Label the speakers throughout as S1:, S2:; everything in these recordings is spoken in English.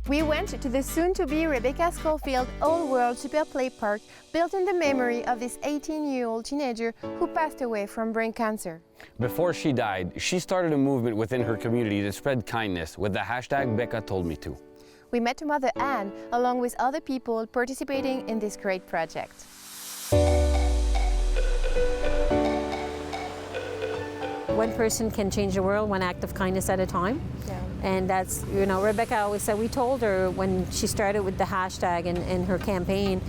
S1: We went to the soon-to-be Rebecca Schofield all-world super play park built in the memory of this 18-year-old teenager who passed away from brain cancer.
S2: Before she died, she started a movement within her community to spread kindness with the hashtag Beccatoldmeto.
S1: We met Mother Anne along with other people participating in this great project.
S3: One person can change the world, one act of kindness at a time. Yeah. And that's, you know, Rebecca always said, we told her when she started with the hashtag and her campaign,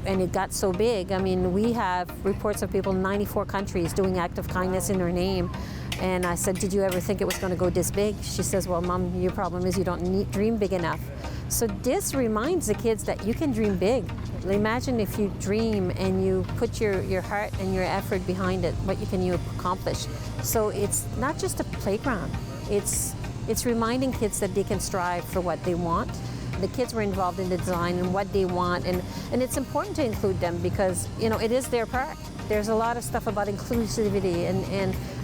S3: and it got so big. I mean, we have reports of people in 94 countries doing act of kindness in her name. And I said, did you ever think it was going to go this big? She says, well, Mom, your problem is you don't dream big enough. So this reminds the kids that you can dream big. Imagine if you dream and you put your heart and your effort behind it, what can you accomplish? So it's not just a playground. It's reminding kids that they can strive for what they want. The kids were involved in the design and what they want, and it's important to include them because, you know, it is their park. There's a lot of stuff about inclusivity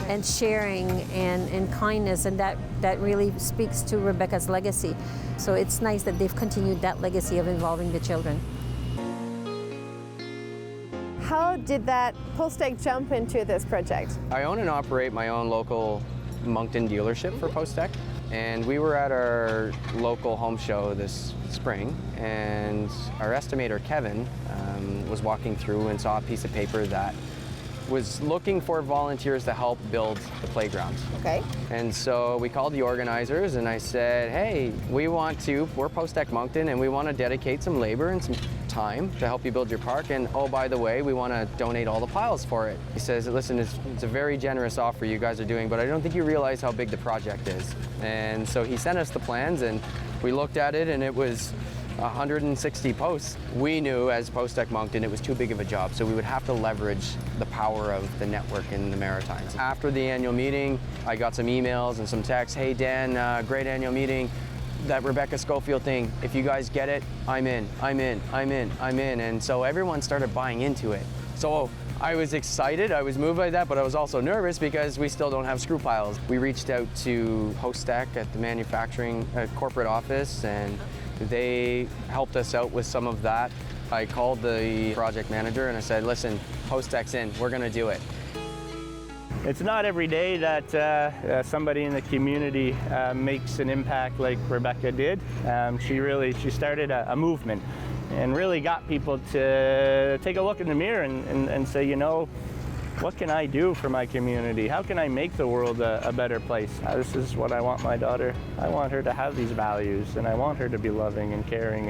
S3: and sharing and kindness, and that really speaks to Rebecca's legacy. So it's nice that they've continued that legacy of involving the children.
S1: How did that Postech jump into this project?
S4: I own and operate my own local Moncton dealership for Postech, and we were at our local home show this spring, and our estimator Kevin was walking through and saw a piece of paper that was looking for volunteers to help build the playground.
S1: Okay.
S4: And so we called the organizers and I said, hey, we're Postech Moncton and we want to dedicate some labor and some time to help you build your park, and oh, by the way, we want to donate all the piles for it. He says, listen, it's a very generous offer you guys are doing, but I don't think you realize how big the project is. And so he sent us the plans and we looked at it, and it was 160 posts. We knew as Postech Moncton it was too big of a job, so we would have to leverage the power of the network in the Maritimes. After the annual meeting, I got some emails and some texts. Hey Dan, great annual meeting. That Rebecca Schofield thing, if you guys get it, I'm in. And so everyone started buying into it. So I was excited, I was moved by that, but I was also nervous because we still don't have screw piles. We reached out to Postech at the manufacturing corporate office, and they helped us out with some of that. I called the project manager and I said, listen, Postech's in, we're gonna do it.
S5: It's not every day that somebody in the community makes an impact like Rebecca did. She started a movement and really got people to take a look in the mirror and say, you know, what can I do for my community? How can I make the world a better place? This is what I want my daughter. I want her to have these values, and I want her to be loving and caring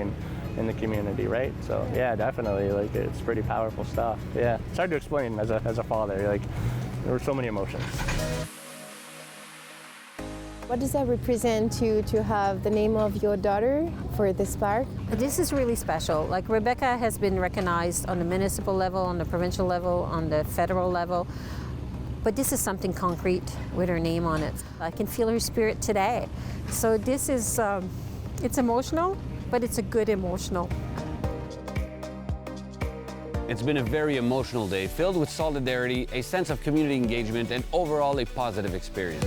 S5: in the community, right? So yeah, definitely, like, it's pretty powerful stuff. Yeah, it's hard to explain as a father. Like, there were so many emotions.
S1: What does that represent to have the name of your daughter for this park?
S3: This is really special. Like, Rebecca has been recognized on the municipal level, on the provincial level, on the federal level. But this is something concrete with her name on it. I can feel her spirit today. So this is, it's emotional, but it's a good emotional.
S2: It's been a very emotional day, filled with solidarity, a sense of community engagement, and overall a positive experience.